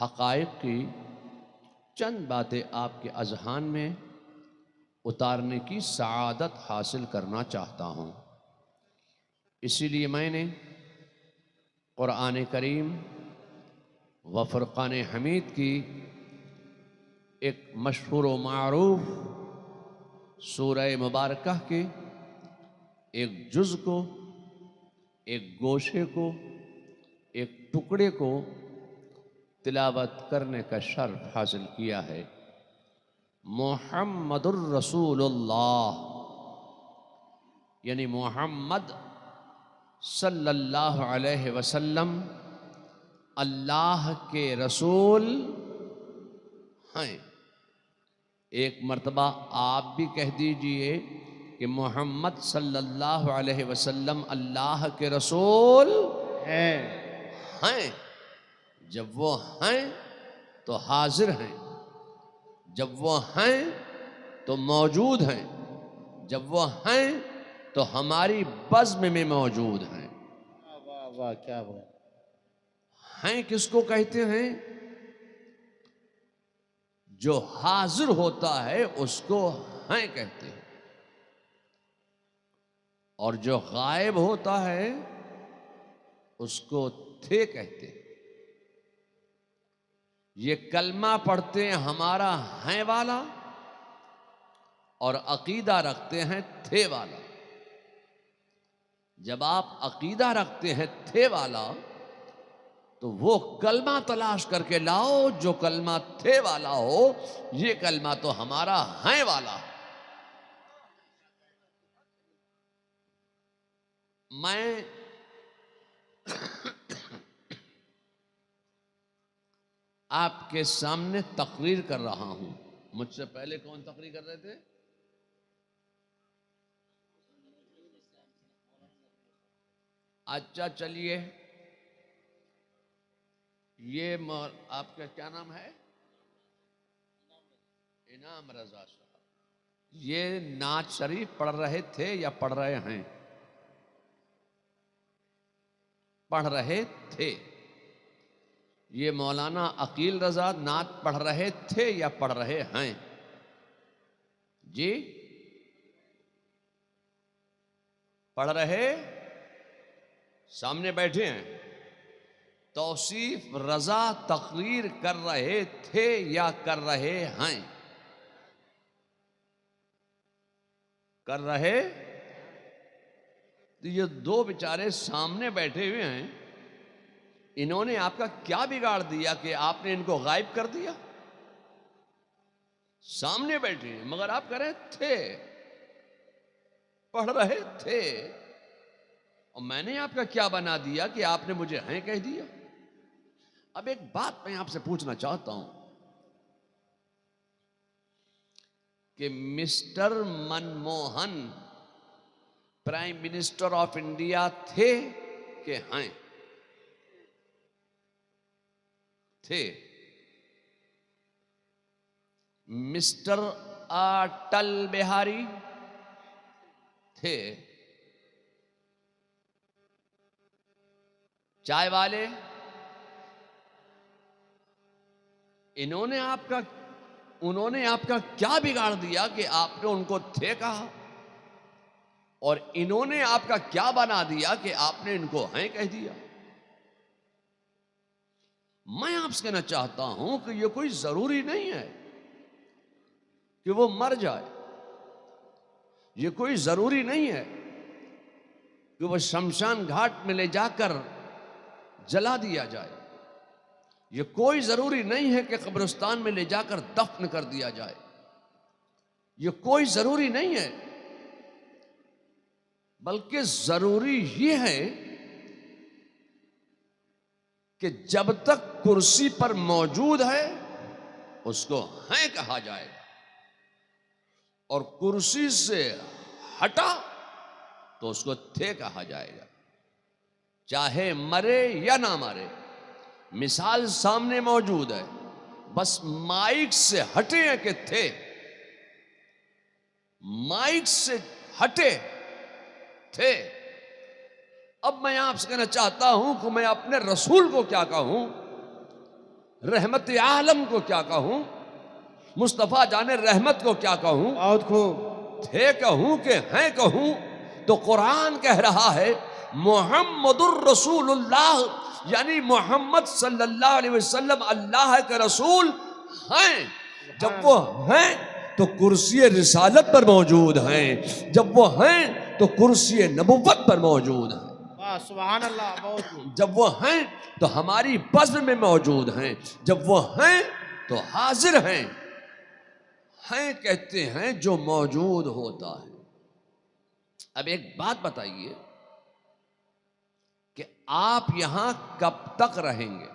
حقائق کی چند باتیں آپ کے اذہان میں اتارنے کی سعادت حاصل کرنا چاہتا ہوں۔ اسی لیے میں نے قرآن کریم و فرقان حمید کی ایک مشہور و معروف سورہ مبارکہ کے ایک جز کو، ایک گوشے کو، ایک ٹکڑے کو تلاوت کرنے کا شرف حاصل کیا ہے۔ محمد الرسول اللہ، یعنی محمد صلی اللہ علیہ وسلم اللہ کے رسول ہیں۔ ایک مرتبہ آپ بھی کہہ دیجئے کہ محمد صلی اللہ علیہ وسلم اللہ کے رسول ہیں۔ جب وہ ہیں تو حاضر ہیں، جب وہ ہیں تو موجود ہیں، جب وہ ہیں تو ہماری بزم میں موجود ہیں۔ واہ واہ کیا بات! ہیں کس کو کہتے ہیں؟ جو حاضر ہوتا ہے اس کو ہیں کہتے ہیں، اور جو غائب ہوتا ہے اس کو تھے کہتے ہیں۔ یہ کلمہ پڑھتے ہیں ہمارا ہیں والا، اور عقیدہ رکھتے ہیں تھے والا۔ جب آپ عقیدہ رکھتے ہیں تھے والا تو وہ کلمہ تلاش کر کے لاؤ جو کلمہ تھے والا ہو۔ یہ کلمہ تو ہمارا ہیں والا ہے۔ میں آپ کے سامنے تقریر کر رہا ہوں۔ مجھ سے پہلے کون تقریر کر رہے تھے؟ اچھا چلیے، یہ آپ کا کیا نام ہے؟ انعام رضا صاحب۔ یہ نعت شریف پڑھ رہے تھے یا پڑھ رہے ہیں؟ پڑھ رہے تھے۔ یہ مولانا عقیل رضا نعت پڑھ رہے تھے یا پڑھ رہے ہیں؟ جی پڑھ رہے، سامنے بیٹھے ہیں۔ توصیف رضا تقریر کر رہے تھے یا کر رہے ہیں؟ کر رہے۔ تو یہ دو بیچارے سامنے بیٹھے ہوئے ہیں، انہوں نے آپ کا کیا بگاڑ دیا کہ آپ نے ان کو غائب کر دیا؟ سامنے بیٹھے ہیں مگر آپ کہہ رہے تھے، پڑھ رہے تھے، اور میں نے آپ کا کیا بنا دیا کہ آپ نے مجھے ہیں کہہ دیا؟ اب ایک بات میں آپ سے پوچھنا چاہتا ہوں کہ mister Manmohan prime minister of India تھے کہ ہیں؟ تھے۔ مسٹر اٹل بہاری تھے۔ چائے والے، انہوں نے آپ کا کیا بگاڑ دیا کہ آپ نے ان کو تھے کہا، اور انہوں نے آپ کا کیا بنا دیا کہ آپ نے ان کو ہیں کہہ دیا؟ میں آپ سے کہنا چاہتا ہوں کہ یہ کوئی ضروری نہیں ہے کہ وہ مر جائے، یہ کوئی ضروری نہیں ہے کہ وہ شمشان گھاٹ میں لے جا کر جلا دیا جائے، یہ کوئی ضروری نہیں ہے کہ قبرستان میں لے جا کر دفن کر دیا جائے، یہ کوئی ضروری نہیں ہے، بلکہ ضروری یہ ہے کہ جب تک کرسی پر موجود ہے اس کو ہیں کہا جائے گا، اور کرسی سے ہٹا تو اس کو تھے کہا جائے گا، چاہے مرے یا نہ مرے۔ مثال سامنے موجود ہے، بس مائک سے ہٹے ہیں کہ تھے، مائک سے ہٹے تھے۔ اب میں آپ سے کہنا چاہتا ہوں کہ میں اپنے رسول کو کیا کہوں؟ رحمت عالم کو کیا کہوں، مصطفیٰ جان رحمت کو کیا کہوں، بہت خوب. تھے کہوں کہ ہیں کہوں. تو قرآن کہہ رہا ہے محمد الرسول اللہ، یعنی محمد صلی اللہ علیہ وسلم اللہ کے رسول ہیں. جب وہ ہیں تو کرسی رسالت پر موجود ہیں، جب وہ ہیں تو کرسی نبوت پر موجود ہیں، واہ سبحان اللہ. بہت خوب. جب وہ ہیں تو ہماری بزم میں موجود ہیں، جب وہ ہیں تو حاضر ہیں. ہیں کہتے ہیں جو موجود ہوتا ہے. اب ایک بات بتائیے کہ آپ یہاں کب تک رہیں گے؟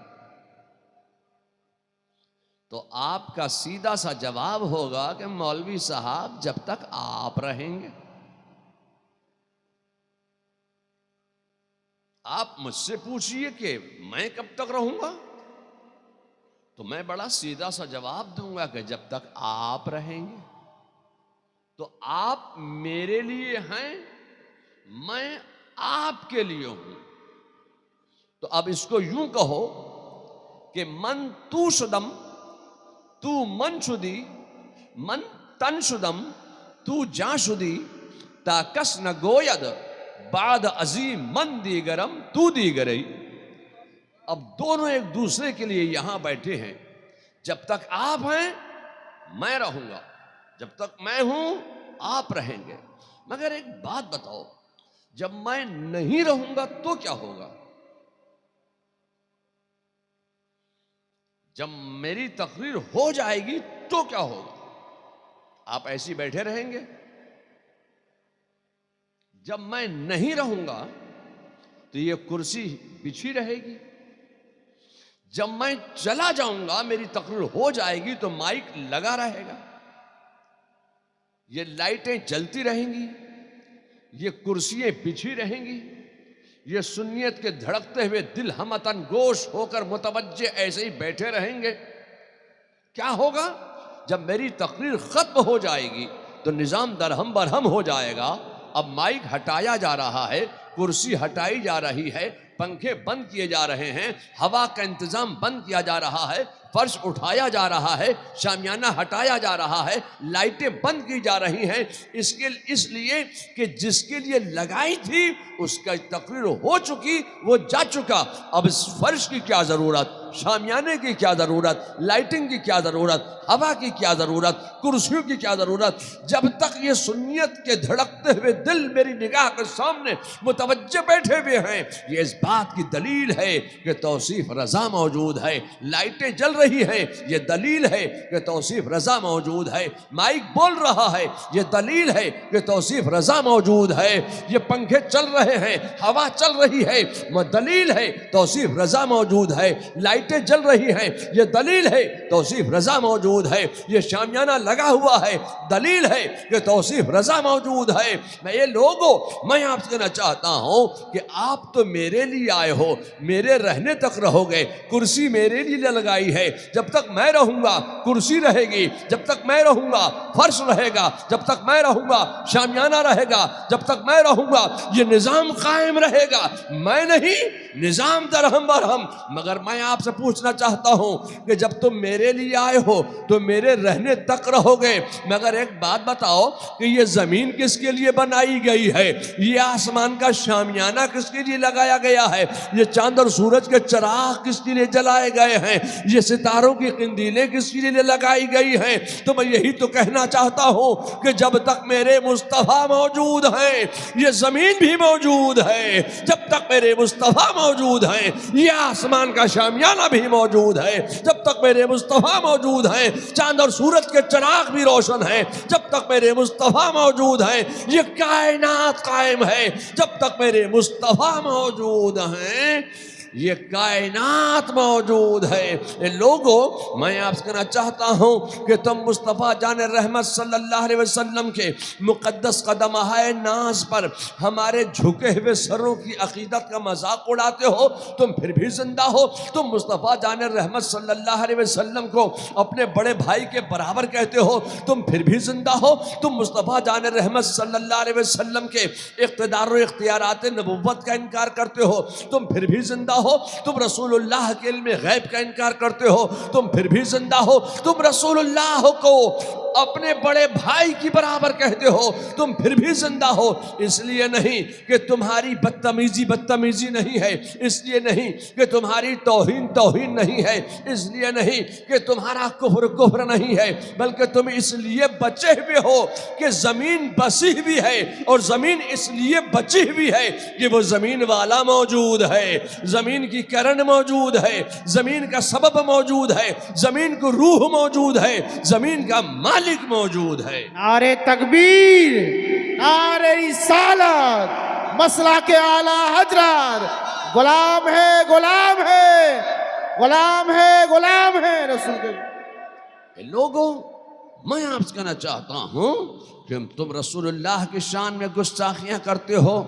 تو آپ کا سیدھا سا جواب ہوگا کہ مولوی صاحب جب تک آپ رہیں گے. آپ مجھ سے پوچھئے کہ میں کب تک رہوں گا، تو میں بڑا سیدھا سا جواب دوں گا کہ جب تک آپ رہیں گے. تو آپ میرے لیے ہیں، میں آپ کے لیے ہوں. تو اب اس کو یوں کہو کہ من تو شدم تو من شدی، من تن شدم تو جا شدی، تا کس نہ گوید بعد عظیم من دیگرم تو دیگرئی. اب دونوں ایک دوسرے کے لیے یہاں بیٹھے ہیں. جب تک آپ ہیں میں رہوں گا، جب تک میں ہوں آپ رہیں گے. مگر ایک بات بتاؤ، جب میں نہیں رہوں گا تو کیا ہوگا؟ جب میری تقریر ہو جائے گی تو کیا ہوگا؟ آپ ایسی بیٹھے رہیں گے؟ جب میں نہیں رہوں گا تو یہ کرسی بچھی رہے گی. جب میں چلا جاؤں گا، میری تقریر ہو جائے گی تو مائک لگا رہے گا، یہ لائٹیں جلتی رہیں گی، یہ کرسیاں بچھی رہیں گی، یہ سنیت کے دھڑکتے ہوئے دل ہمتن گوش ہو کر متوجہ ایسے ہی بیٹھے رہیں گے. کیا ہوگا؟ جب میری تقریر ختم ہو جائے گی تو نظام درہم برہم ہو جائے گا. اب مائک ہٹایا جا رہا ہے، کرسی ہٹائی جا رہی ہے، پنکھے بند کیے جا رہے ہیں، ہوا کا انتظام بند کیا جا رہا ہے، فرش اٹھایا جا رہا ہے، شامیانہ ہٹایا جا رہا ہے، لائٹیں بند کی جا رہی ہیں. اس لیے کہ جس کے لیے لگائی تھی اس کا تقریر ہو چکی، وہ جا چکا. اب اس فرش کی کیا ضرورت، شامیانے کی کیا ضرورت، لائٹنگ کی کیا ضرورت، ہوا کی کیا ضرورت، کرسیوں کی کیا ضرورت؟ جب تک یہ سنیت کے دھڑکتے ہوئے دل میری نگاہ کے سامنے متوجہ بیٹھے ہوئے ہیں، یہ اس بات کی دلیل ہے کہ توصیف رضا موجود ہے. لائٹیں جل رہی ہیں، یہ دلیل ہے کہ توصیف رضا موجود ہے. مائک بول رہا ہے، یہ دلیل ہے کہ توصیف رضا موجود ہے. یہ پنکھے چل رہے ہیں، ہوا چل رہی ہے، وہ دلیل ہے توصیف رضا موجود ہے. لائٹیں جل رہی ہیں، یہ دلیل ہے توصیف رضا موجود ہے. یہ شامیانہ لگا ہوا ہے، دلیل ہے کہ توصیف رضا موجود ہے. میں آپ سے کہنا چاہتا ہوں کہ آپ تو میرے لیے آئے ہو، میرے رہنے تک رہو گے. کرسی میرے لیے لگائی ہے، جب تک میں رہوں گا کرسی رہے گی، جب تک میں رہوں گا فرش رہے گا، جب تک میں رہوں گا شامیانہ رہے گا، جب تک میں رہوں گا یہ نظام قائم رہے گا. میں نہیں، نظام درہم برہم. مگر میں آپ سے پوچھنا چاہتا ہوں کہ جب تم میرے لیے آئے ہو تو میرے رہنے تک رہو گے. مگر ایک بات بتاؤ کہ یہ زمین کس کے لیے بنائی گئی ہے؟ یہ آسمان کا شامیانہ کس کے لیے لگایا گیا ہے؟ یہ چاند اور سورج کے چراغ کس کے لیے جلائے گئے ہیں؟ یہ ستاروں کی قندیلیں کس کے لیے لگائی گئی ہیں؟ تو میں یہی تو کہنا چاہتا ہوں کہ جب تک میرے مصطفیٰ موجود ہیں یہ زمین بھی موجود ہے، جب تک میرے مصطفیٰ موجود ہیں یہ آسمان کا شامیانہ بھی موجود ہے، جب تک میرے مصطفیٰ موجود ہیں چاند اور سورج کے چراغ بھی روشن ہیں، جب تک میرے مصطفیٰ موجود ہیں یہ کائنات قائم ہے، جب تک میرے مصطفیٰ موجود ہیں یہ کائنات موجود ہے. لوگوں میں آپ سے کہنا چاہتا ہوں کہ تم مصطفیٰ جان رحمت صلی اللہ علیہ وسلم کے مقدس قدمہائے ناز پر ہمارے جھکے ہوئے سروں کی عقیدت کا مذاق اڑاتے ہو. تم پھر بھی زندہ ہو. تم مصطفیٰ جان رحمت صلی اللہ علیہ وسلم کو اپنے بڑے بھائی کے برابر کہتے ہو. تم پھر بھی زندہ ہو. تم مصطفیٰ جان رحمت صلی اللہ علیہ وسلم کے اقتدار و اختیارات نبوت کا انکار کرتے ہو. تم پھر بھی زندہ ہو، تم رسول اللہ کے علم غیب کا انکار کرتے ہو، تم پھر بھی زندہ ہو، تم رسول اللہ کو اپنے بڑے بھائی کی برابر کہتے ہو، تم پھر بھی زندہ ہو۔ اس لیے نہیں کہ تمہاری بدتمیزی نہیں ہے، اس لیے نہیں کہ تمہاری توہین نہیں ہے، اس لیے نہیں کہ تمہارا کفر نہیں ہے، بلکہ تم اس لیے بچے ہوئے ہو کہ زمین بسی ہوئی ہے، اور زمین اس لیے بچی ہوئی ہے کہ وہ زمین والا موجود ہے، زمین کی کرن موجود ہے، زمین کا سبب موجود ہے، زمین کو روح موجود ہے، زمین کا مالک موجود ہے۔ نعرہ تکبیر، نعرہ رسالت، مسلک اعلی حضرت، غلام ہے غلام ہے غلام ہے غلام ہے رسول کے۔ لوگوں، میں آپ سے کہنا چاہتا ہوں کہ تم رسول اللہ کی شان میں گستاخیاں کرتے ہو،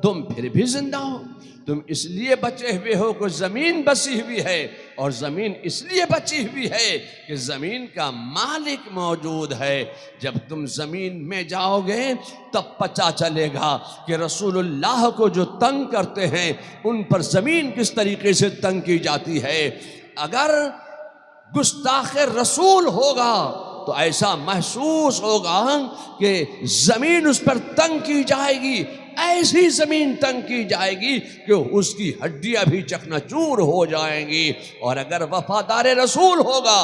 تم پھر بھی زندہ ہو، تم اس لیے بچے ہوئے ہو کہ زمین بسی ہوئی ہے، اور زمین اس لیے بچی ہوئی ہے کہ زمین کا مالک موجود ہے۔ جب تم زمین میں جاؤ گے تب پتہ چلے گا کہ رسول اللہ کو جو تنگ کرتے ہیں ان پر زمین کس طریقے سے تنگ کی جاتی ہے۔ اگر گستاخ رسول ہوگا تو ایسا محسوس ہوگا کہ زمین اس پر تنگ کی جائے گی، ایسی زمین تنگ کی جائے گی کہ اس کی ہڈیاں بھی چکنا چور ہو جائیں گی۔ اور اگر وفادار رسول ہوگا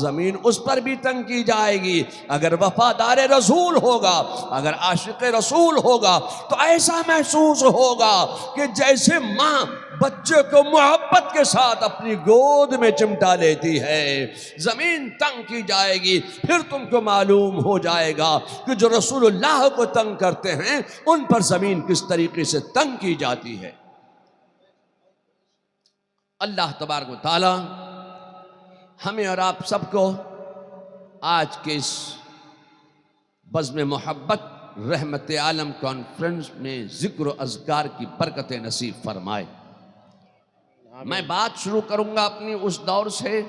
زمین اس پر بھی تنگ کی جائے گی۔ اگر وفادار رسول ہوگا، اگر عاشق رسول ہوگا تو ایسا محسوس ہوگا کہ جیسے ماں بچے کو محبت کے ساتھ اپنی گود میں چمٹا لیتی ہے۔ زمین تنگ کی جائے گی، پھر تم کو معلوم ہو جائے گا کہ جو رسول اللہ کو تنگ کرتے ہیں ان پر زمین کس طریقے سے تنگ کی جاتی ہے۔ اللہ تبارک و تعالی ہمیں اور آپ سب کو آج کے اس بزم محبت رحمت عالم کانفرنس میں ذکر و اذکار کی برکت نصیب فرمائے۔ میں بات شروع کروں گا اپنی اس دور سے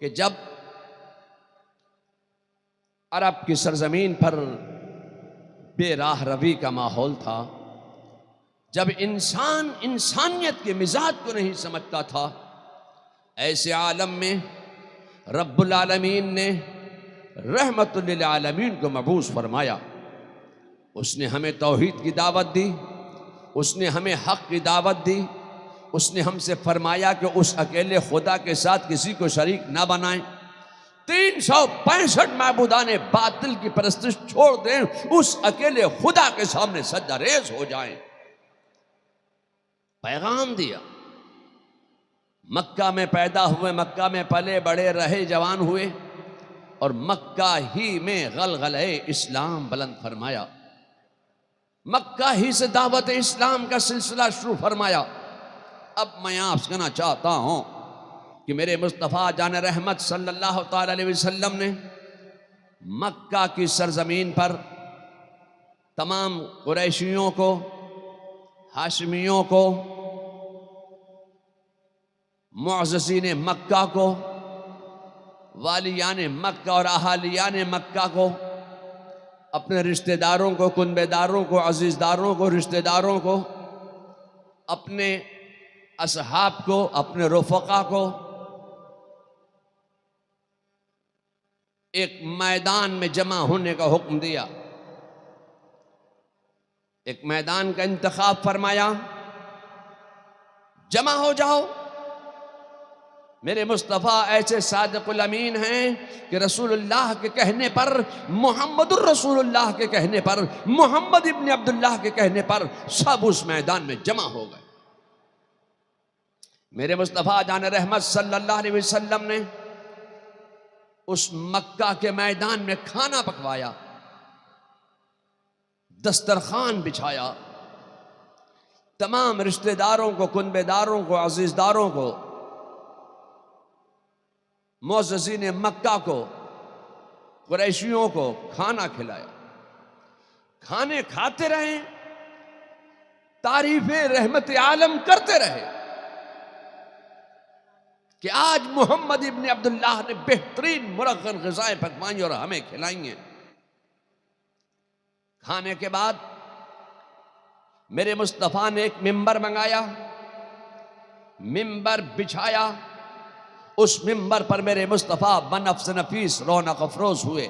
کہ جب عرب کی سرزمین پر بے راہ روی کا ماحول تھا، جب انسان انسانیت کے مزاج کو نہیں سمجھتا تھا، ایسے عالم میں رب العالمین نے رحمت للعالمین کو مبعوث فرمایا۔ اس نے ہمیں توحید کی دعوت دی، اس نے ہمیں حق کی دعوت دی، اس نے ہم سے فرمایا کہ اس اکیلے خدا کے ساتھ کسی کو شریک نہ بنائیں، 365 معبودان باطل کی پرستش چھوڑ دیں، اس اکیلے خدا کے سامنے سجدہ ریز ہو جائیں۔ پیغام دیا، مکہ میں پیدا ہوئے، مکہ میں پلے بڑے رہے، جوان ہوئے، اور مکہ ہی میں غلغلہ اسلام بلند فرمایا، مکہ ہی سے دعوت اسلام کا سلسلہ شروع فرمایا۔ اب میں آپ سے کہنا چاہتا ہوں کہ میرے مصطفیٰ جان رحمت صلی اللہ تعالی علیہ وسلم نے مکہ کی سرزمین پر تمام قریشیوں کو، ہاشمیوں کو، معززین مکہ کو، والیان مکہ اور اہالیان مکہ کو، اپنے رشتہ داروں کو، کنبے داروں کو، عزیزداروں کو، رشتہ داروں کو، اپنے اصحاب کو، اپنے رفقا کو ایک میدان میں جمع ہونے کا حکم دیا، ایک میدان کا انتخاب فرمایا، جمع ہو جاؤ۔ میرے مصطفیٰ ایسے صادق الامین ہیں کہ رسول اللہ کے کہنے پر، محمد الرسول اللہ کے کہنے پر، محمد ابن عبداللہ کے کہنے پر سب اس میدان میں جمع ہو گئے۔ میرے مصطفیٰ جان رحمت صلی اللہ علیہ وسلم نے اس مکہ کے میدان میں کھانا پکوایا، دسترخوان بچھایا، تمام رشتہ داروں کو، کنبے داروں کو، عزیزداروں کو، معززین مکہ کو، قریشیوں کو کھانا کھلایا۔ کھانے کھاتے رہے، تعریف رحمت عالم کرتے رہے کہ آج محمد ابن عبداللہ نے بہترین مرغن غذائیں پکوائیں اور ہمیں کھلائیں ہیں۔ کھانے کے بعد میرے مصطفیٰ نے ایک ممبر منگایا، ممبر بچھایا، اس ممبر پر میرے مصطفیٰ بنفس نفیس رونق افروز ہوئے۔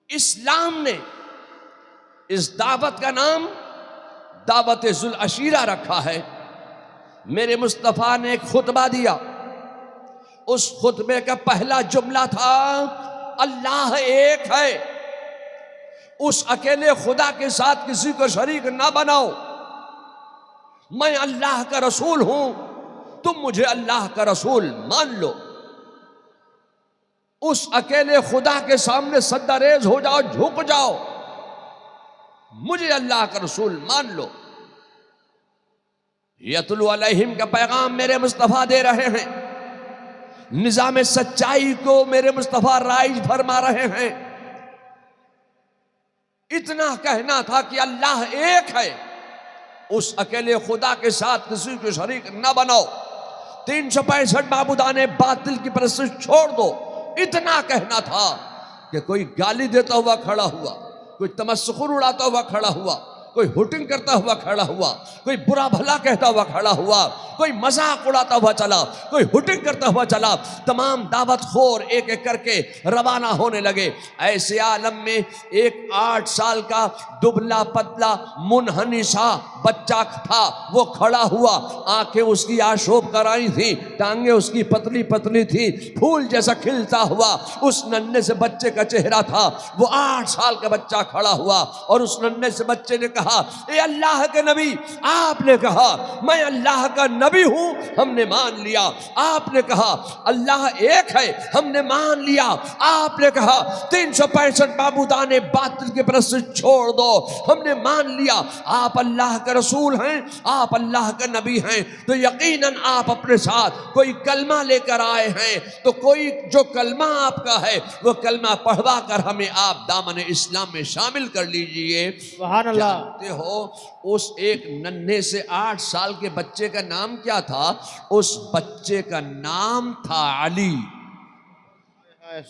اسلام نے اس دعوت کا نام دعوت ذوالعشیرہ رکھا ہے۔ میرے مصطفیٰ نے ایک خطبہ دیا، اس خطبے کا پہلا جملہ تھا اللہ ایک ہے، اس اکیلے خدا کے ساتھ کسی کو شریک نہ بناؤ، میں اللہ کا رسول ہوں، تم مجھے اللہ کا رسول مان لو۔ اس اکیلے خدا کے سامنے سجدہ ریز ہو جاؤ، جھک جاؤ، مجھے اللہ کا رسول مان لو۔ یتلو علیہم کا پیغام میرے مصطفیٰ دے رہے ہیں، نظام سچائی کو میرے مصطفیٰ رائج فرما رہے ہیں۔ اتنا کہنا تھا کہ اللہ ایک ہے، اس اکیلے خدا کے ساتھ کسی کو شریک نہ بناؤ، 365 معبودان باطل کی پرستش چھوڑ دو۔ اتنا کہنا تھا کہ کوئی گالی دیتا ہوا کھڑا ہوا، کوئی تمسخر اڑاتا ہوا کھڑا ہوا، کوئی ہوٹنگ کرتا ہوا کھڑا ہوا، کوئی برا بھلا کہتا ہوا کھڑا ہوا، کوئی مذاق اڑاتا ہوا چلا، کوئی ہوٹنگ کرتا ہوا چلا، تمام دعوت خور ایک ایک کر کے روانہ ہونے لگے۔ ایسے عالم میں ایک 8 سال کا دبلا پتلا منحنی سا بچہ تھا، وہ کھڑا ہوا، آنکھیں اس کی آشوب کرائی تھی، ٹانگیں اس کی پتلی پتلی تھی، پھول جیسا کھلتا ہوا اس ننھے سے بچے کا چہرہ تھا۔ وہ 8 سال کا بچہ کھڑا ہوا اور اس ننھے سے بچے نے کہا، اے اللہ کے نبی، آپ نے کہا میں اللہ کا نبی ہوں، ہم نے مان لیا۔ آپ نے کہا اللہ ایک ہے، ہم نے مان لیا۔ آپ نے کہا 365 معبودان باطل کی پرستش چھوڑ دو، ہم نے مان لیا۔ آپ اللہ کا رسول ہیں، آپ اللہ کا نبی ہیں، تو یقیناً آپ اپنے ساتھ کوئی کلمہ لے کر آئے ہیں، تو کوئی جو کلمہ آپ کا ہے وہ کلمہ پڑھوا کر ہمیں آپ دامن اسلام میں شامل کر لیجئے۔ سبحان اللہ۔ جانتے ہو اس ایک ننھے سے 8 سال کے بچے کا نام کیا تھا؟ اس بچے کا نام تھا علی۔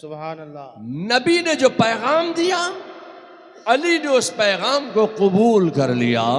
سبحان اللہ۔ نبی نے جو پیغام دیا، علی نے اس پیغام کو قبول کر لیا۔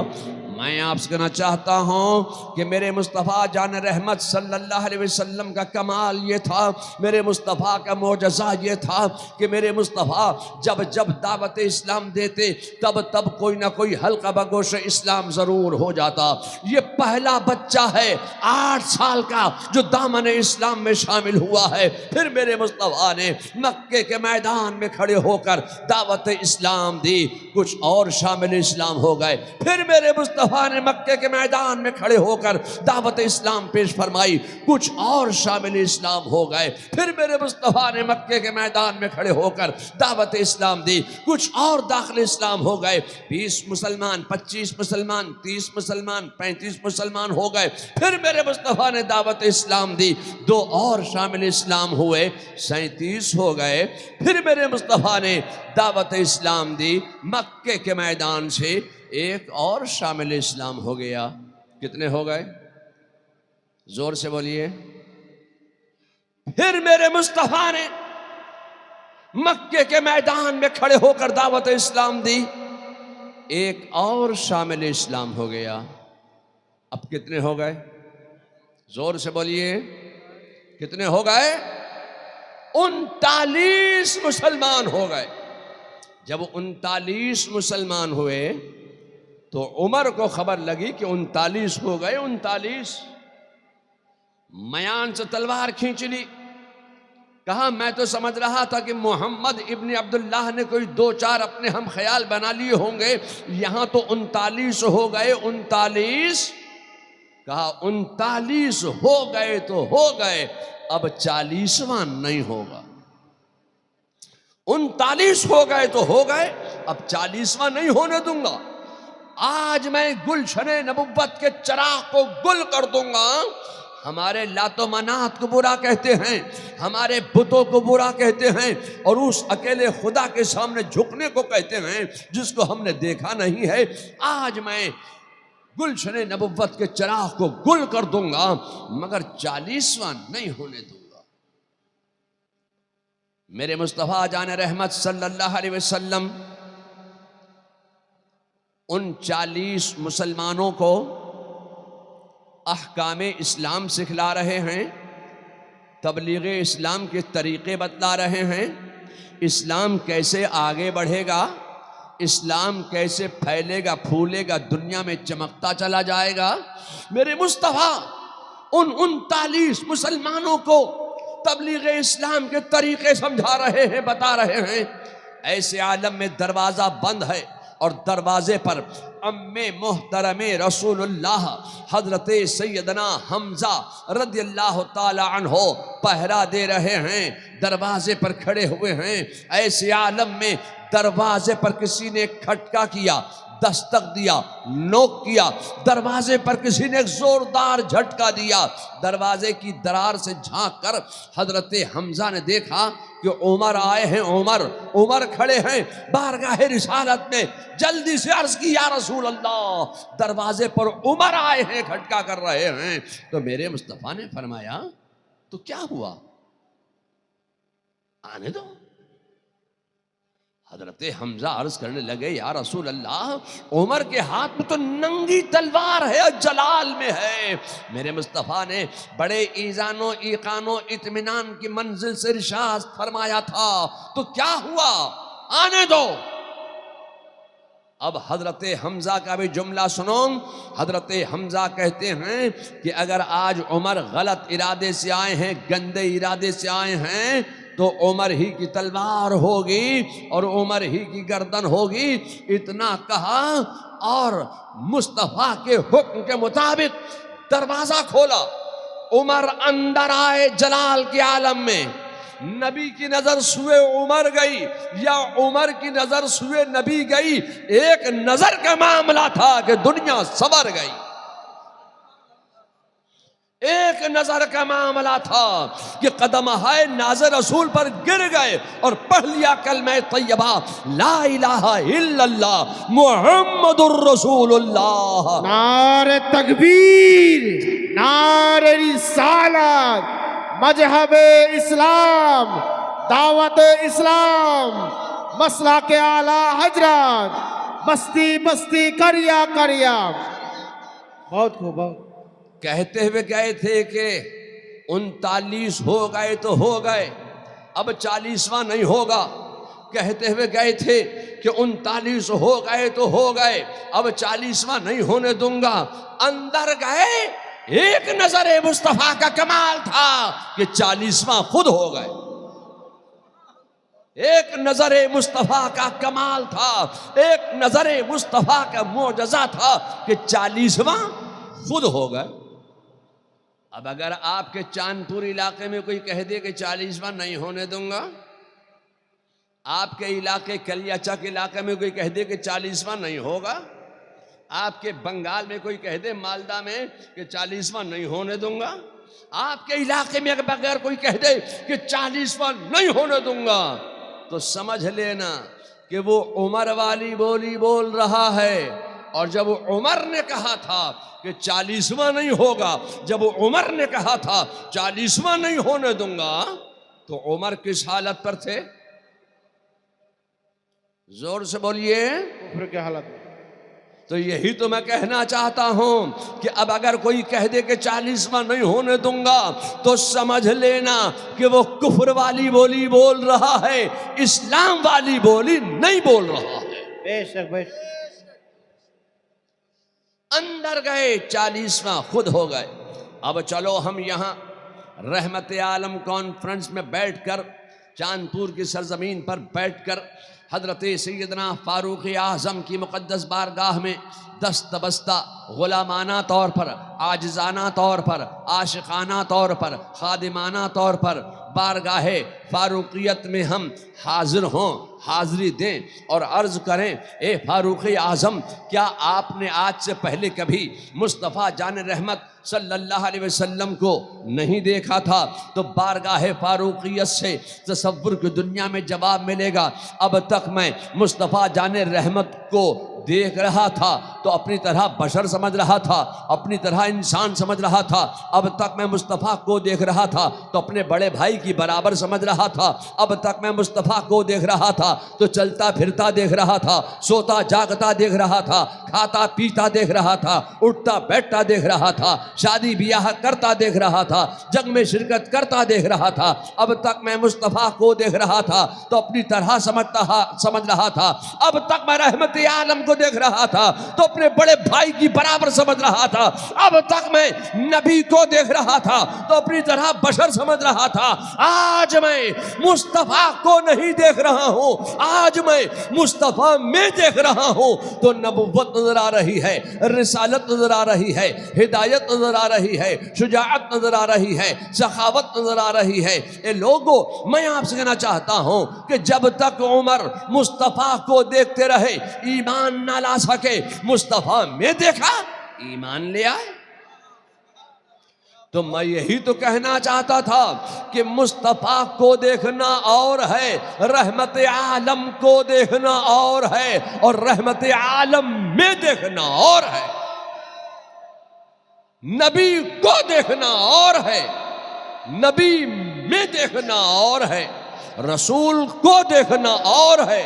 میں آپ سے کہنا چاہتا ہوں کہ میرے مصطفیٰ جان رحمت صلی اللہ علیہ وسلم کا کمال یہ تھا، میرے مصطفیٰ کا معجزہ یہ تھا کہ میرے مصطفیٰ جب جب دعوت اسلام دیتے تب تب کوئی نہ کوئی حلقہ بگوش اسلام ضرور ہو جاتا۔ یہ پہلا بچہ ہے 8 سال کا جو دامن اسلام میں شامل ہوا ہے۔ پھر میرے مصطفیٰ نے مکے کے میدان میں کھڑے ہو کر دعوت اسلام دی، کچھ اور شامل اسلام ہو گئے۔ پھر میرے مصطفیٰ نے مکے کے میدان میں کھڑے ہو کر دعوت اسلام پیش فرمائی، کچھ اور شامل اسلام ہو گئے۔ پھر میرے مصطفیٰ نے مکے کے میدان میں کھڑے ہو کر دعوت اسلام دی، کچھ اور داخل اسلام ہو گئے۔ 20 مسلمان، 25 مسلمان، 30 مسلمان، 35 مسلمان ہو گئے۔ پھر میرے مصطفیٰ نے دعوت اسلام دی، 2 اور شامل اسلام ہوئے، 37 ہو گئے۔ پھر میرے مصطفیٰ نے دعوت اسلام دی، مکے کے میدان سے ایک اور شامل اسلام ہو گیا۔ کتنے ہو گئے؟ زور سے بولیے۔ پھر میرے مصطفیٰ نے مکے کے میدان میں کھڑے ہو کر دعوت اسلام دی، ایک اور شامل اسلام ہو گیا۔ اب کتنے ہو گئے؟ زور سے بولیے، کتنے ہو گئے؟ 39 مسلمان ہو گئے۔ جب 39 مسلمان ہوئے تو عمر کو خبر لگی کہ 39 ہو گئے۔ 39 میان سے تلوار کھینچ لی، کہا میں تو سمجھ رہا تھا کہ محمد ابن عبداللہ نے کوئی 2-4 اپنے ہم خیال بنا لیے ہوں گے، یہاں تو 39 ہو گئے۔ 39 کہا 39 ہو گئے تو ہو گئے، اب 40واں نہیں ہوگا۔ 39 ہو گئے تو ہو گئے، اب 40واں نہیں ہونے دوں گا۔ آج میں گلشن نبوت کے چراغ کو گل کر دوں گا۔ ہمارے لات و منات کو برا کہتے ہیں، ہمارے بتوں کو برا کہتے ہیں، اور اس اکیلے خدا کے سامنے جھکنے کو کہتے ہیں جس کو ہم نے دیکھا نہیں ہے۔ آج میں گلشن نبوت کے چراغ کو گل کر دوں گا، مگر 40واں نہیں ہونے دوں گا۔ میرے مصطفیٰ جان رحمت صلی اللہ علیہ وسلم ان 40 مسلمانوں کو احکام اسلام سکھلا رہے ہیں، تبلیغ اسلام کے طریقے بتلا رہے ہیں، اسلام کیسے آگے بڑھے گا، اسلام کیسے پھیلے گا پھولے گا، دنیا میں چمکتا چلا جائے گا۔ میرے مصطفیٰ ان 39 مسلمانوں کو تبلیغ اسلام کے طریقے سمجھا رہے ہیں، بتا رہے ہیں۔ ایسے عالم میں دروازہ بند ہے اور دروازے پر ام محترم رسول اللہ حضرت سیدنا حمزہ رضی اللہ تعالی عنہ پہرا دے رہے ہیں، دروازے پر کھڑے ہوئے ہیں۔ ایسے عالم میں دروازے پر کسی نے کھٹکا کیا، دستک دیا، نوک کیا، دروازے پر کسی نے ایک زوردار جھٹکا دیا، دروازے کی درار سے جھانک کر حضرت حمزہ نے دیکھا کہ عمر آئے ہیں، عمر کھڑے ہیں بارگاہ رسالت میں۔ جلدی سے عرض کی یا رسول اللہ، دروازے پر عمر آئے ہیں، کھٹکا کر رہے ہیں۔ تو میرے مصطفیٰ نے فرمایا تو کیا ہوا، آنے دو۔ حضرت حمزہ عرض کرنے لگے یا رسول اللہ، عمر کے ہاتھ میں تو ننگی تلوار ہے، جلال میں ہے۔ میرے مصطفیٰ نے بڑے ایذان و ایقان و اطمینان کی منزل سے ارشاد فرمایا تھا تو کیا ہوا، آنے دو۔ اب حضرت حمزہ کا بھی جملہ سنو۔ حضرت حمزہ کہتے ہیں کہ اگر آج عمر غلط ارادے سے آئے ہیں، گندے ارادے سے آئے ہیں، تو عمر ہی کی تلوار ہوگی اور عمر ہی کی گردن ہوگی۔ اتنا کہا اور مصطفیٰ کے حکم کے مطابق دروازہ کھولا، عمر اندر آئے جلال کے عالم میں۔ نبی کی نظر سوئے عمر گئی یا عمر کی نظر سوئے نبی گئی، ایک نظر کا معاملہ تھا کہ دنیا سنور گئی، ایک نظر کا معاملہ تھا کہ قدم ہائے ناز رسول پر گر گئے اور پڑھ لیا کلمہ طیبہ لا الہ الا اللہ محمد الرسول اللہ۔ نعرہ تکبیر، نعرہ رسالت، مذہب اسلام، دعوت اسلام، مسلک اعلی حضرت، بستی بستی کریا کریا۔ بہت خوب، بہت کہتے ہوئے گئے تھے کہ 39 ہو گئے تو ہو گئے، اب 40واں نہیں ہوگا۔ کہتے ہوئے گئے تھے کہ 39 ہو گئے تو ہو گئے، اب 40واں نہیں ہونے دوں گا۔ اندر گئے، ایک نظر مصطفیٰ کا کمال تھا کہ 40واں خود ہو گئے۔ ایک نظر مصطفیٰ کا کمال تھا، ایک نظر مصطفیٰ کا معجزہ تھا کہ 40واں خود ہو گئے۔ اب اگر آپ کے چاندپور علاقے میں کوئی کہہ دے کہ 40واں نہیں ہونے دوں گا، آپ کے علاقے کلیاچک علاقے میں کوئی کہہ دے کہ 40واں نہیں ہوگا، آپ کے بنگال میں کوئی کہہ دے مالدہ میں کہ 40واں نہیں ہونے دوں گا، آپ کے علاقے میں اگر کوئی کہہ دے کہ 40واں نہیں ہونے دوں گا، تو سمجھ لینا کہ وہ عمر والی بولی بول رہا ہے۔ اور جب عمر نے کہا تھا کہ 40واں نہیں ہوگا، جب عمر نے کہا تھا 40واں نہیں ہونے دوں گا، تو عمر کس حالت پر تھے؟ زور سے بولیے، کفر کی حالت میں۔ تو یہی تو میں کہنا چاہتا ہوں کہ اب اگر کوئی کہہ دے کہ 40واں نہیں ہونے دوں گا، تو سمجھ لینا کہ وہ کفر والی بولی بول رہا ہے، اسلام والی بولی نہیں بول رہا ہے۔ بے شک بے شک۔ اندر گئے، 40واں خود ہو گئے۔ اب چلو ہم یہاں رحمت عالم کانفرنس میں بیٹھ کر، چاندپور کی سرزمین پر بیٹھ کر حضرت سیدنا فاروق اعظم کی مقدس بارگاہ میں دست بستہ غلامانہ طور پر، عاجزانہ طور پر، عاشقانہ طور پر، خادمانہ طور پر بارگاہ فاروقیت میں ہم حاضر ہوں، حاضری دیں اور عرض کریں، اے فاروق اعظم، کیا آپ نے آج سے پہلے کبھی مصطفیٰ جان رحمت صلی اللہ علیہ وسلم کو نہیں دیکھا تھا؟ تو بارگاہ فاروقیت سے تصور کی دنیا میں جواب ملے گا، اب تک میں مصطفیٰ جان رحمت کو دیکھ رہا تھا تو اپنی طرح بشر سمجھ رہا تھا، اپنی طرح انسان سمجھ رہا تھا، اب تک میں مصطفیٰ کو دیکھ رہا تھا تو اپنے بڑے بھائی کی برابر سمجھ رہا تھا، اب تک میں مصطفیٰ کو دیکھ رہا تھا تھا تو چلتا پھرتا دیکھ رہا تھا، سوتا جاگتا دیکھ رہا تھا، کھاتا پیتا دیکھ رہا تھا، اٹھتا بیٹھتا دیکھ رہا تھا، شادی بیاہ کرتا دیکھ رہا تھا، جنگ میں شرکت کرتا دیکھ رہا تھا۔ اب تک میں مصطفیٰ کو دیکھ رہا تھا تو اپنی طرح سمجھ رہا تھا، اب تک میں رحمت عالم کو دیکھ رہا تھا تو اپنے بڑے بھائی کی برابر سمجھ رہا تھا، اب تک میں نبی کو دیکھ رہا تھا تو اپنی طرح بشر سمجھ رہا تھا، آج میں مصطفیٰ کو نہیں دیکھ رہا ہوں، آج میں مصطفیٰ میں دیکھ رہا ہوں تو نبوت نظر آ رہی ہے، رسالت نظر آ رہی ہے، ہدایت نظر آ رہی ہے، شجاعت نظر آ رہی ہے، سخاوت نظر آ رہی ہے۔ اے لوگو، میں آپ سے کہنا چاہتا ہوں کہ جب تک عمر مصطفیٰ کو دیکھتے رہے ایمان نہ لا سکے، مصطفیٰ میں دیکھا ایمان لے آئے۔ تو میں یہی تو کہنا چاہتا تھا کہ مصطفیٰ کو دیکھنا اور ہے، رحمت عالم کو دیکھنا اور ہے، اور رحمت عالم میں دیکھنا اور ہے، نبی کو دیکھنا اور ہے، نبی میں دیکھنا اور ہے، رسول کو دیکھنا اور ہے،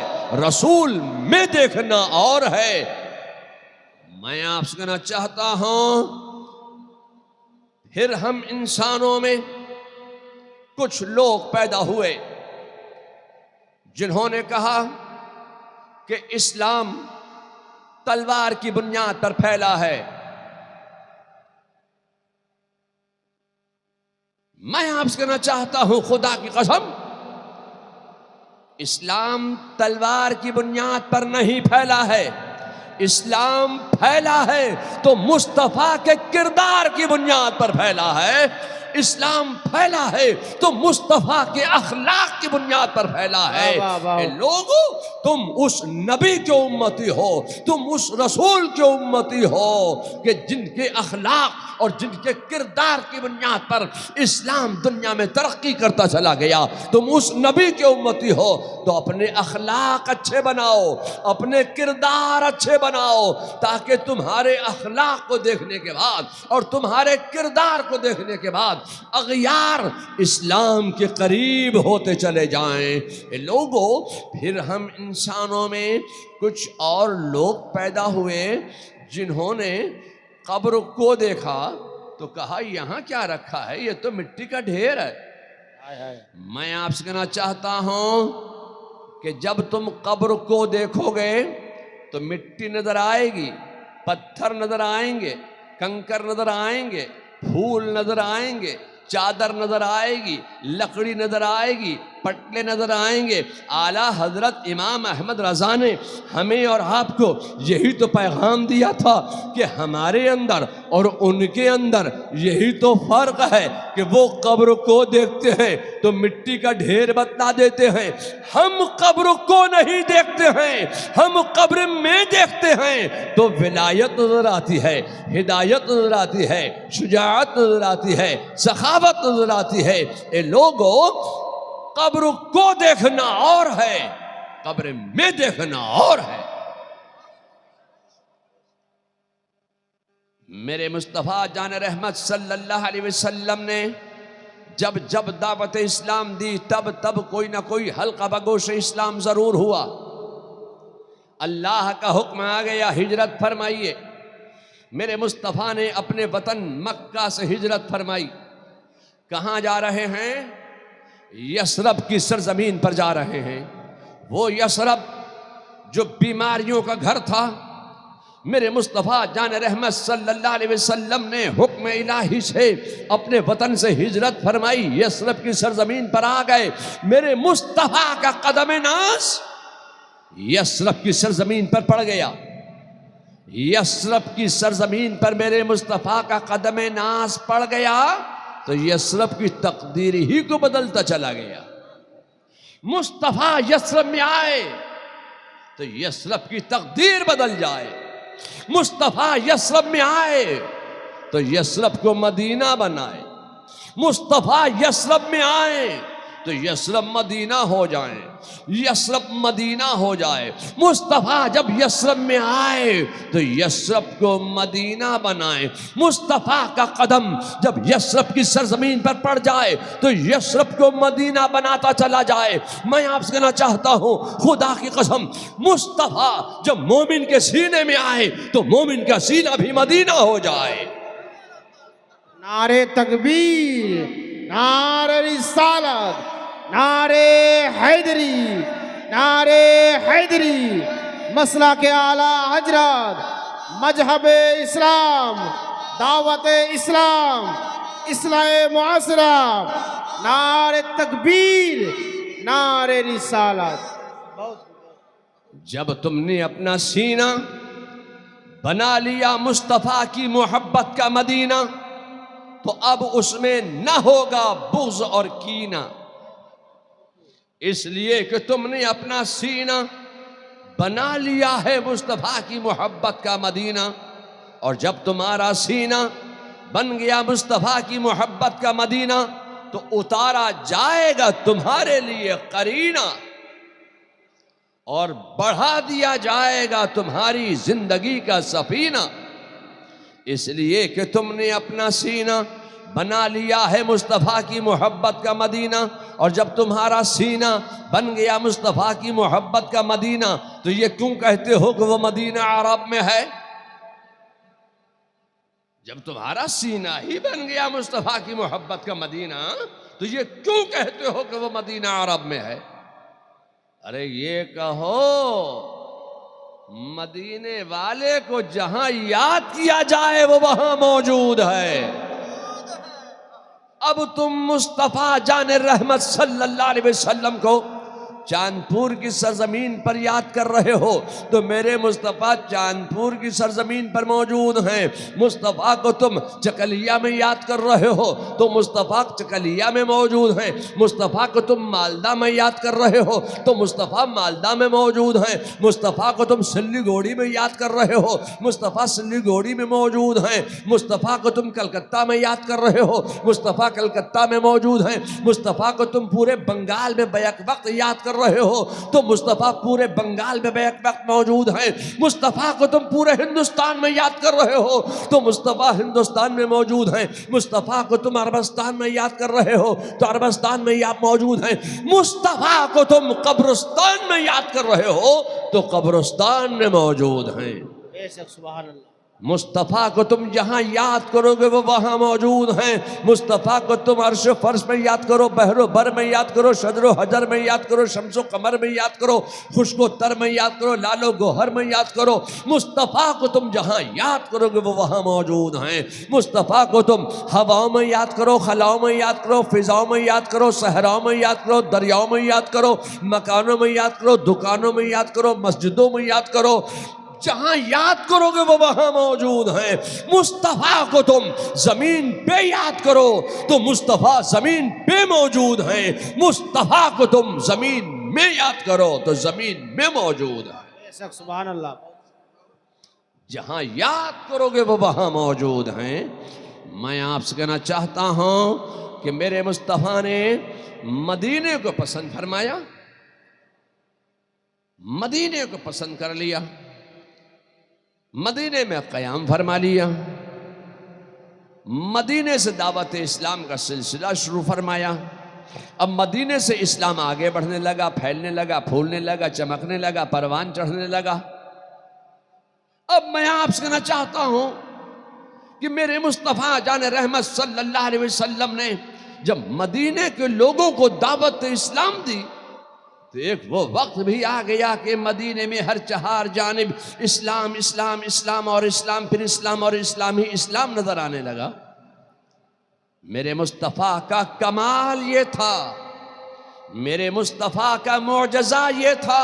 رسول میں دیکھنا اور ہے۔ میں آپ سے کہنا چاہتا ہوں، پھر ہم انسانوں میں کچھ لوگ پیدا ہوئے جنہوں نے کہا کہ اسلام تلوار کی بنیاد پر پھیلا ہے۔ میں آپ سے کہنا چاہتا ہوں، خدا کی قسم، اسلام تلوار کی بنیاد پر نہیں پھیلا ہے، اسلام پھیلا ہے تو مصطفیٰ کے کردار کی بنیاد پر پھیلا ہے، اسلام پھیلا ہے تو مصطفیٰ کے اخلاق کی بنیاد پر پھیلا ہے۔ اے لوگو، تم اس نبی کے امتی ہو، تم اس رسول کے امتی ہو کہ جن کے اخلاق اور جن کے کردار کی بنیاد پر اسلام دنیا میں ترقی کرتا چلا گیا۔ تم اس نبی کے امتی ہو تو اپنے اخلاق اچھے بناؤ، اپنے کردار اچھے بناؤ، تاکہ تمہارے اخلاق کو دیکھنے کے بعد اور تمہارے کردار کو دیکھنے کے بعد اغیار اسلام کے قریب ہوتے چلے جائیں۔ اے لوگو، پھر ہم انسانوں میں کچھ اور لوگ پیدا ہوئے جنہوں نے قبر کو دیکھا تو کہا یہاں کیا رکھا ہے، یہ تو مٹی کا ڈھیر ہے۔ میں آپ سے کہنا چاہتا ہوں کہ جب تم قبر کو دیکھو گے تو مٹی نظر آئے گی، پتھر نظر آئیں گے، کنکر نظر آئیں گے، پھول نظر آئیں گے، چادر نظر آئے گی، لکڑی نظر آئے گی، پٹلے نظر آئیں گے۔ اعلیٰ حضرت امام احمد رضا نے ہمیں اور آپ کو یہی تو پیغام دیا تھا کہ ہمارے اندر اور ان کے اندر یہی تو فرق ہے کہ وہ قبر کو دیکھتے ہیں تو مٹی کا ڈھیر بتلا دیتے ہیں، ہم قبر کو نہیں دیکھتے ہیں، ہم قبر میں دیکھتے ہیں تو ولایت نظر آتی ہے، ہدایت نظر آتی ہے، شجاعت نظر آتی ہے، سخاوت نظر آتی ہے۔ اے لوگو، قبر کو دیکھنا اور ہے، قبر میں دیکھنا اور ہے۔ میرے مصطفیٰ جان رحمت صلی اللہ علیہ وسلم نے جب جب دعوت اسلام دی تب تب کوئی نہ کوئی حلقہ بگوش اسلام ضرور ہوا۔ اللہ کا حکم آ گیا، ہجرت فرمائیے۔ میرے مصطفیٰ نے اپنے وطن مکہ سے ہجرت فرمائی۔ کہاں جا رہے ہیں؟ یثرب کی سرزمین پر جا رہے ہیں۔ وہ یثرب جو بیماریوں کا گھر تھا، میرے مصطفیٰ جان رحمت صلی اللہ علیہ وسلم نے حکم الہی سے اپنے وطن سے ہجرت فرمائی، یثرب کی سرزمین پر آ گئے۔ میرے مصطفیٰ کا قدم ناز یثرب کی سرزمین پر پڑ گیا۔ یثرب کی سرزمین پر میرے مصطفیٰ کا قدم ناز پڑ گیا تو یثرب کی تقدیر ہی کو بدلتا چلا گیا۔ مصطفیٰ یثرب میں آئے تو یثرب کی تقدیر بدل جائے، مصطفیٰ یثرب میں آئے تو یثرب کو مدینہ بنائے، مصطفیٰ یثرب میں آئے تو یثرب مدینہ ہو جائیں، یثرب مدینہ ہو جائے۔ مصطفیٰ جب یثرب میں آئے تو یثرب کو مدینہ بنائیں۔ مصطفیٰ کا قدم جب یثرب کی سرزمین پر پڑ جائے تو یثرب کو مدینہ بناتا چلا جائے۔ میں آپ سے کہنا چاہتا ہوں، خدا کی قسم، مصطفیٰ جب مومن کے سینے میں آئے تو مومن کا سینہ بھی مدینہ ہو جائے۔ نعرے تکبیر، نعرے رسالت، نعرے حیدری، نعرے حیدری، مسلک اعلی حضرت، مذہب اسلام، دعوت اسلام، اصلاح معاصرہ، نعرے تکبیر، نعرے رسالت۔ جب تم نے اپنا سینہ بنا لیا مصطفیٰ کی محبت کا مدینہ تو اب اس میں نہ ہوگا بغض اور کینہ، اس لیے کہ تم نے اپنا سینہ بنا لیا ہے مصطفیٰ کی محبت کا مدینہ۔ اور جب تمہارا سینہ بن گیا مصطفیٰ کی محبت کا مدینہ تو اتارا جائے گا تمہارے لیے قرینہ، اور بڑھا دیا جائے گا تمہاری زندگی کا سفینہ، اس لیے کہ تم نے اپنا سینہ بنا لیا ہے مصطفیٰ کی محبت کا مدینہ۔ اور جب تمہارا سینہ بن گیا مصطفیٰ کی محبت کا مدینہ تو یہ کیوں کہتے ہو کہ وہ مدینہ عرب میں ہے؟ جب تمہارا سینہ ہی بن گیا مصطفیٰ کی محبت کا مدینہ تو یہ کیوں کہتے ہو کہ وہ مدینہ عرب میں ہے؟ ارے یہ کہو مدینے والے کو جہاں یاد کیا جائے وہ وہاں موجود ہے۔ اب تم مصطفیٰ جان رحمت صلی اللہ علیہ وسلم کو چاندپور کی سرزمین پر یاد کر رہے ہو تو میرے مصطفیٰ چاندپور کی سرزمین پر موجود ہیں۔ مصطفیٰ کو تم چکلیا میں یاد کر رہے ہو تو مصطفیٰ چکلیا میں موجود ہیں۔ مصطفیٰ کو تم مالدہ میں یاد کر رہے ہو تو مصطفیٰ مالدہ میں موجود ہیں۔ مصطفیٰ کو تم سلی گوڑی میں یاد کر رہے ہو، مصطفیٰ سلی گوڑی میں موجود ہیں۔ مصطفیٰ کو تم کلکتہ میں یاد کر رہے ہو، مصطفیٰ کلکتہ میں موجود ہیں۔ مصطفیٰ کو تم پورے بنگال میں بیک وقت یاد کر رہے ہو تو مصطفیٰ پورے بنگال میں بیک وقت موجود ہیں۔ مصطفیٰ کو تم پورے ہندوستان میں یاد کر رہے ہو تو مصطفیٰ ہندوستان میں موجود ہیں۔ مصطفیٰ کو تم عربستان میں یاد کر رہے ہو تو عربستان میں موجود ہیں۔ مصطفیٰ کو تم قبرستان میں یاد کر رہے ہو تو قبرستان میں موجود ہیں۔ بے شک سبحان اللہ۔ مصطفیٰ کو تم جہاں یاد کرو گے وہ وہاں موجود ہیں۔ مصطفیٰ کو تم عرش و فرش میں یاد کرو، بحر و بر میں یاد کرو، شجر و حجر میں یاد کرو، شمس و قمر میں یاد کرو، خشک و تر میں یاد کرو، لال و گوہر میں یاد کرو۔ مصطفیٰ کو تم جہاں یاد کرو گے وہ وہاں موجود ہیں۔ مصطفیٰ کو تم ہواؤں میں یاد کرو، خلاؤں میں یاد کرو، فضاؤں میں یاد کرو، صحراؤں میں یاد کرو، دریاؤں میں یاد کرو، مکانوں میں یاد کرو، دکانوں میں یاد کرو، مسجدوں میں یاد کرو، جہاں یاد کرو گے وہ وہاں موجود ہیں۔ مصطفیٰ کو تم زمین پہ یاد کرو تو مصطفیٰ زمین پہ موجود ہیں۔ مصطفیٰ کو تم زمین میں یاد کرو تو زمین میں موجود ہیں۔ بے شک سبحان اللہ۔ جہاں یاد کرو گے وہ وہاں موجود ہیں۔ میں آپ سے کہنا چاہتا ہوں کہ میرے مصطفیٰ نے مدینے کو پسند فرمایا، مدینے کو پسند کر لیا، مدینے میں قیام فرما لیا، مدینے سے دعوت اسلام کا سلسلہ شروع فرمایا۔ اب مدینے سے اسلام آگے بڑھنے لگا، پھیلنے لگا، پھولنے لگا، چمکنے لگا، پروان چڑھنے لگا۔ اب میں آپ سے کہنا چاہتا ہوں کہ میرے مصطفیٰ جان رحمت صلی اللہ علیہ وسلم نے جب مدینے کے لوگوں کو دعوت اسلام دی تو ایک وہ وقت بھی آ گیا کہ مدینے میں ہر چہار جانب اسلام اسلام اسلام اور اسلام، پھر اسلام اور اسلام ہی اسلام نظر آنے لگا۔ میرے مصطفیٰ کا کمال یہ تھا، میرے مصطفیٰ کا معجزہ یہ تھا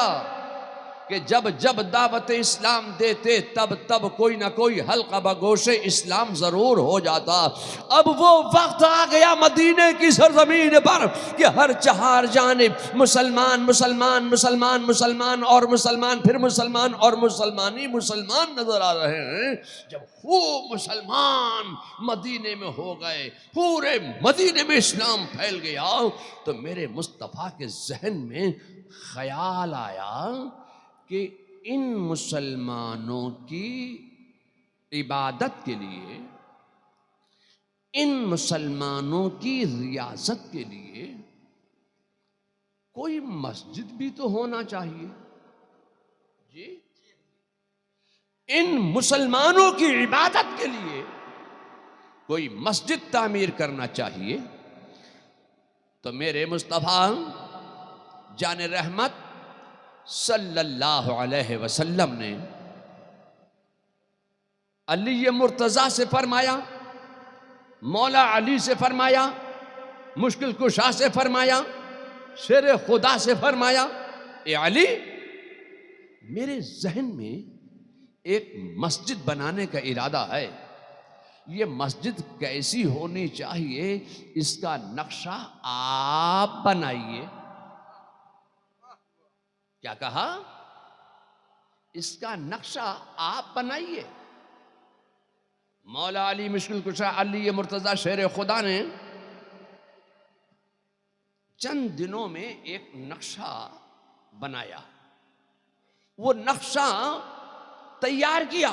کہ جب جب دعوت اسلام دیتے تب تب کوئی نہ کوئی حلقہ بگوش اسلام ضرور ہو جاتا۔ اب وہ وقت آ گیا مدینے کی سرزمین پر کہ ہر چہار جانب مسلمان مسلمان مسلمان مسلمان اور مسلمان، پھر مسلمان اور مسلمان ہی مسلمان نظر آ رہے ہیں۔ جب خوب مسلمان مدینے میں ہو گئے، پورے مدینے میں اسلام پھیل گیا، تو میرے مصطفیٰ کے ذہن میں خیال آیا کہ ان مسلمانوں کی عبادت کے لیے، ان مسلمانوں کی ریاضت کے لیے کوئی مسجد بھی تو ہونا چاہیے۔ جی، ان مسلمانوں کی عبادت کے لیے کوئی مسجد تعمیر کرنا چاہیے۔ تو میرے مصطفیٰ جان رحمت صلی اللہ علیہ وسلم نے علی مرتضیٰ سے فرمایا، مولا علی سے فرمایا، مشکل کشا سے فرمایا، شیر خدا سے فرمایا، اے علی، میرے ذہن میں ایک مسجد بنانے کا ارادہ ہے۔ یہ مسجد کیسی ہونی چاہیے، اس کا نقشہ آپ بنائیے۔ کیا کہا؟ اس کا نقشہ آپ بنائیے۔ مولا علی مشکل کشا علی مرتضیٰ شیر خدا نے چند دنوں میں ایک نقشہ بنایا، وہ نقشہ تیار کیا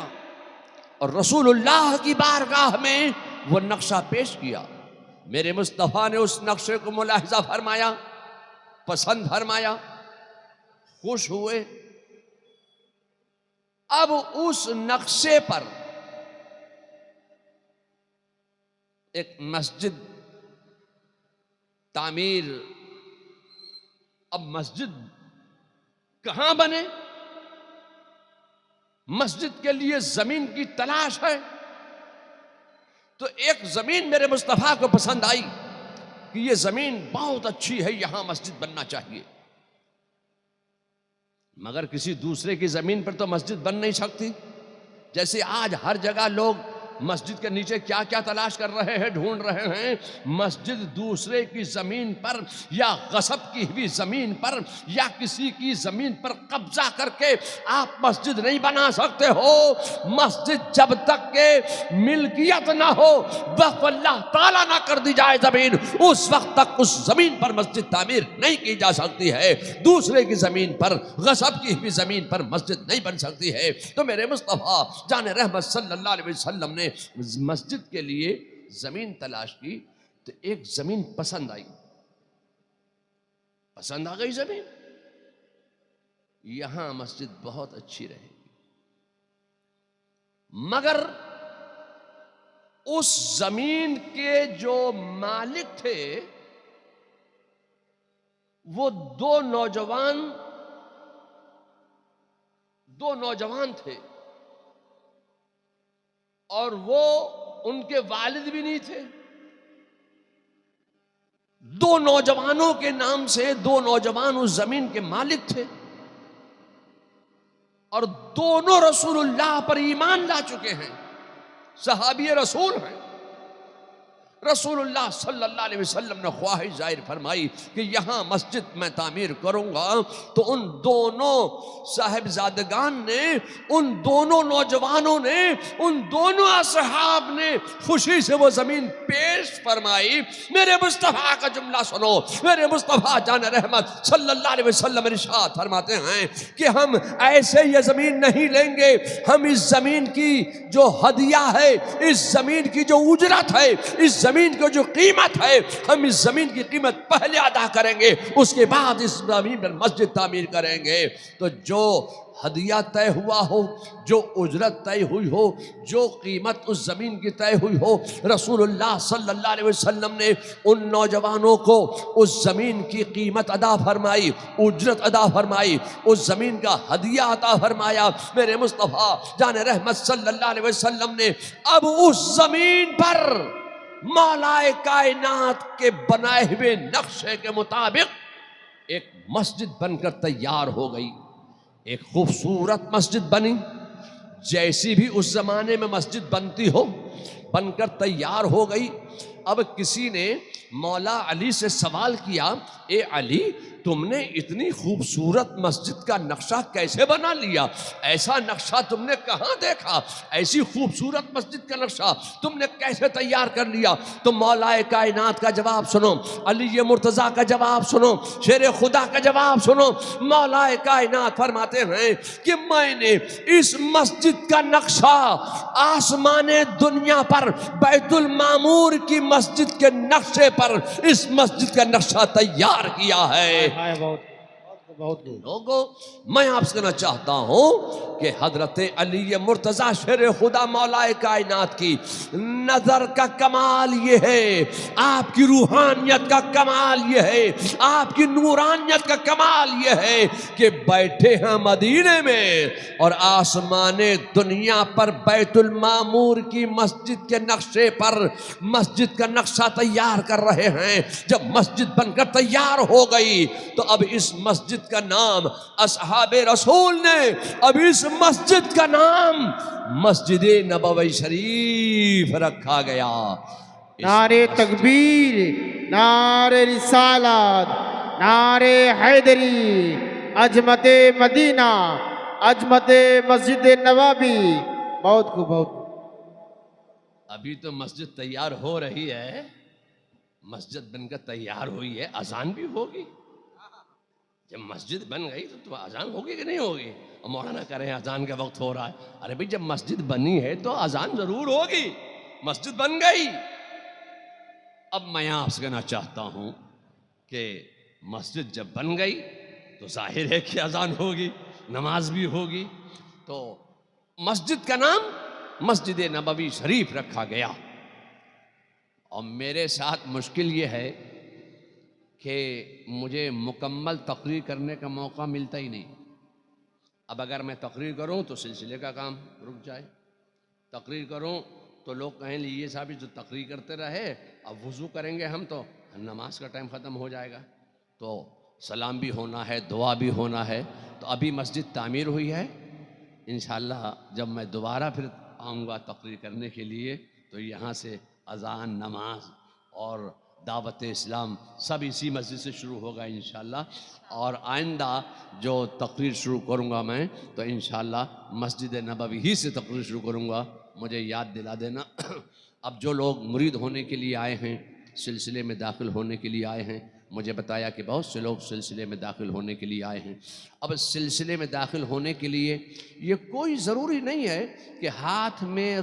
اور رسول اللہ کی بارگاہ میں وہ نقشہ پیش کیا۔ میرے مصطفیٰ نے اس نقشے کو ملاحظہ فرمایا، پسند فرمایا، خوش ہوئے۔ اب اس نقشے پر ایک مسجد تعمیر، اب مسجد کہاں بنے؟ مسجد کے لیے زمین کی تلاش ہے۔ تو ایک زمین میرے مصطفیٰ کو پسند آئی کہ یہ زمین بہت اچھی ہے، یہاں مسجد بننا چاہیے۔ مگر کسی دوسرے کی زمین پر تو مسجد بن نہیں سکتی۔ جیسے آج ہر جگہ لوگ مسجد کے نیچے کیا کیا تلاش کر رہے ہیں، ڈھونڈ رہے ہیں، مسجد دوسرے کی زمین پر یا غصب کی ہوئی زمین پر یا کسی کی زمین پر قبضہ کر کے آپ مسجد نہیں بنا سکتے ہو۔ مسجد جب تک کہ ملکیت نہ ہو، وقف اللہ تعالیٰ نہ کر دی جائے زمین، اس وقت تک اس زمین پر مسجد تعمیر نہیں کی جا سکتی ہے۔ دوسرے کی زمین پر، غصب کی ہوئی زمین پر مسجد نہیں بن سکتی ہے۔ تو میرے مصطفیٰ جان رحمت صلی اللہ علیہ وسلم نے مسجد کے لیے زمین تلاش کی، تو ایک زمین پسند آئی، پسند آ گئی زمین، یہاں مسجد بہت اچھی رہے گی۔ مگر اس زمین کے جو مالک تھے وہ دو نوجوان تھے، اور وہ ان کے والد بھی نہیں تھے۔ دو نوجوانوں کے نام سے دو نوجوان اس زمین کے مالک تھے، اور دونوں رسول اللہ پر ایمان لا چکے ہیں، صحابی رسول ہیں۔ رسول اللہ صلی اللہ علیہ وسلم نے خواہش ظاہر فرمائی کہ یہاں مسجد میں تعمیر کروں گا، تو ان دونوں صاحبزادگان نے، ان دونوں نوجوانوں نے، ان دونوں اصحاب نے خوشی سے وہ زمین پیش فرمائی۔ میرے مصطفیٰ کا جملہ سنو، میرے مصطفیٰ جان رحمت صلی اللہ علیہ وسلم ارشاد فرماتے ہیں کہ ہم ایسے یہ زمین نہیں لیں گے، ہم اس زمین کی جو ہدیہ ہے، اس زمین کی جو اجرت ہے، اس زمین کو جو قیمت ہے، ہم اس زمین کی قیمت پہلے ادا کریں گے، اس کے بعد اس زمین پر مسجد تعمیر کریں گے۔ تو جو ہدیہ طے ہوا ہو، جو اجرت طے ہوئی ہو، جو قیمت اس زمین کی طے ہوئی ہو، رسول اللہ صلی اللہ علیہ وسلم نے ان نوجوانوں کو اس زمین کی قیمت ادا فرمائی، اجرت ادا فرمائی، اس زمین کا ہدیہ عطا فرمایا۔ میرے مصطفیٰ جان رحمت صلی اللہ علیہ وسلم نے اب اس زمین پر مولا کائنات کے بنائے ہوئے نقشے کے مطابق ایک مسجد بن کر تیار ہو گئی۔ ایک خوبصورت مسجد بنی، جیسی بھی اس زمانے میں مسجد بنتی ہو، بن کر تیار ہو گئی۔ اب کسی نے مولا علی سے سوال کیا، اے علی تم نے اتنی خوبصورت مسجد کا نقشہ کیسے بنا لیا؟ ایسا نقشہ تم نے کہاں دیکھا؟ ایسی خوبصورت مسجد کا نقشہ تم نے کیسے تیار کر لیا؟ تو مولا کائنات کا جواب سنو، علی مرتضیٰ کا جواب سنو، شیر خدا کا جواب سنو۔ مولا کائنات فرماتے ہیں کہ میں نے اس مسجد کا نقشہ آسمان دنیا پر بیت المعمور کی مسجد کے نقشے پر اس مسجد کا نقشہ تیار کیا ہے۔ بہت لوگوں میں آپ سے کہنا چاہتا ہوں کہ حضرت علی مرتضیٰ شیر خدا مولا کائنات کی نظر کا کمال یہ ہے، آپ کی روحانیت کا کمال یہ ہے، آپ کی نورانیت کا کمال یہ ہے کہ بیٹھے ہیں مدینے میں اور آسمان دنیا پر بیت المعمور کی مسجد کے نقشے پر مسجد کا نقشہ تیار کر رہے ہیں۔ جب مسجد بن کر تیار ہو گئی تو اب اس مسجد کا نام اصحاب رسول نے، اب اس مسجد کا نام مسجد نبوی شریف رکھا گیا۔ نعرے تکبیر، نعرے رسالت، نعرے حیدری، عظمت مدینہ، عظمت مسجد نبوی۔ بہت خوب، بہت ابھی تو مسجد تیار ہو رہی ہے، مسجد بن کر تیار ہوئی ہے، اذان بھی ہوگی۔ جب مسجد بن گئی تو اذان ہوگی کہ نہیں ہوگی؟ اور مولانا کہہ رہے ہیں اذان کا وقت ہو رہا ہے۔ ارے بھائی جب مسجد بنی ہے تو اذان ضرور ہوگی، مسجد بن گئی۔ اب میں آپ سے کہنا چاہتا ہوں کہ مسجد جب بن گئی تو ظاہر ہے کہ اذان ہوگی، نماز بھی ہوگی، تو مسجد کا نام مسجد نبوی شریف رکھا گیا۔ اور میرے ساتھ مشکل یہ ہے کہ مجھے مکمل تقریر کرنے کا موقع ملتا ہی نہیں۔ اب اگر میں تقریر کروں تو سلسلے کا کام رک جائے، تقریر کروں تو لوگ کہیں یہ صاحب جو تقریر کرتے رہے، اب وضو کریں گے ہم تو نماز کا ٹائم ختم ہو جائے گا، تو سلام بھی ہونا ہے، دعا بھی ہونا ہے۔ تو ابھی مسجد تعمیر ہوئی ہے، انشاءاللہ جب میں دوبارہ پھر آؤں گا تقریر کرنے کے لیے تو یہاں سے اذان، نماز اور دعوت اسلام سب اسی مسجد سے شروع ہوگا انشاءاللہ۔ اور آئندہ جو تقریر شروع کروں گا میں تو انشاءاللہ مسجد نبوی ہی سے تقریر شروع کروں گا۔ مجھے یاد دلا دینا۔ اب جو لوگ مرید ہونے کے لیے آئے ہیں، سلسلے میں داخل ہونے کے لیے آئے ہیں، مجھے بتایا کہ بہت سے لوگ سلسلے میں داخل ہونے کے لیے آئے ہیں۔ اب سلسلے میں داخل ہونے کے لیے یہ کوئی ضروری نہیں ہے کہ ہاتھ میں